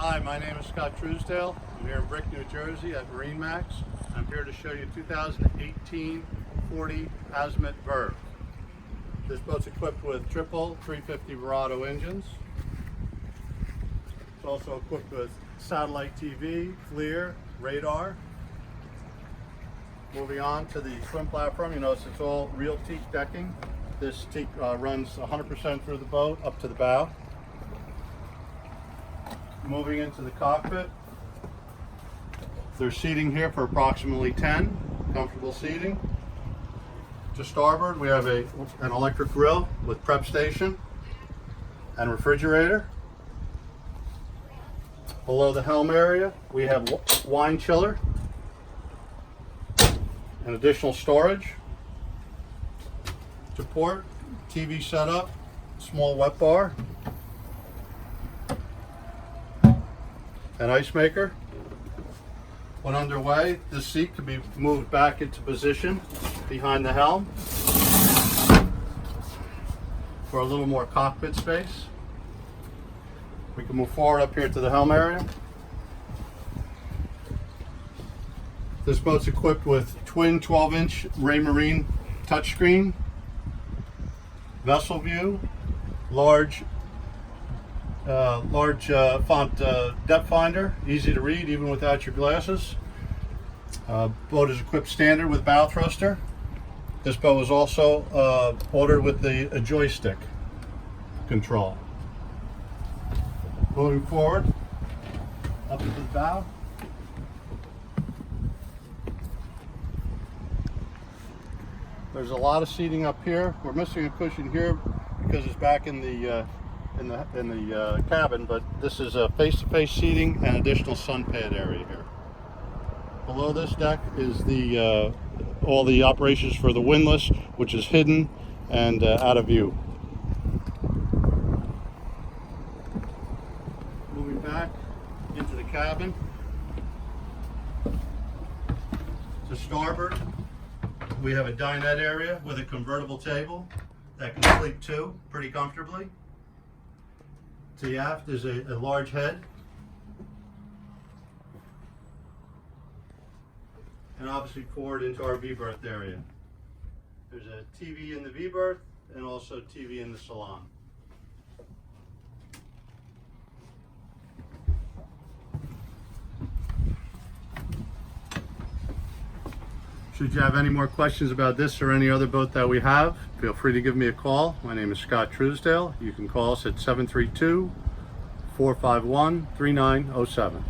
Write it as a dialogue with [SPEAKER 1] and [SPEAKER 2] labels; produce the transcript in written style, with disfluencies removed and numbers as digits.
[SPEAKER 1] Hi, my name is Scott Truesdale. I'm here in Brick, New Jersey at MarineMax. I'm here to show you 2018 40 Azimut Verve. This boat's equipped with triple 350 Verado engines. It's also equipped with satellite TV, FLIR, radar. Moving on to the swim platform, you notice it's all real teak decking. This teak runs 100% through the boat up to the bow. Moving into the cockpit, there's seating here for approximately 10, comfortable seating. To starboard, we have an electric grill with prep station and refrigerator. Below the helm area, we have wine chiller and additional storage. To port, TV setup, small wet bar, an ice maker. When underway, this seat can be moved back into position behind the helm for a little more cockpit space. We can move forward up here to the helm area. This boat's equipped with twin 12-inch Raymarine touchscreen, vessel view, large font depth finder, easy to read even without your glasses. Boat is equipped standard with bow thruster. This boat was also ordered with a joystick control. Moving forward, up into the bow. There's a lot of seating up here. We're missing a cushion here because it's back in the cabin, but this is a face-to-face seating and additional sun pad area here. Below this deck is the all the operations for the windlass, which is hidden and out of view. Moving back into the cabin. To starboard, we have a dinette area with a convertible table that can sleep two pretty comfortably. To the aft is a large head, and obviously forward into our V-berth area. There's a TV in the V-berth and also TV in the salon. Should you have any more questions about this or any other boat that we have, feel free to give me a call. My name is Scott Truesdale. You can call us at 732-451-3907.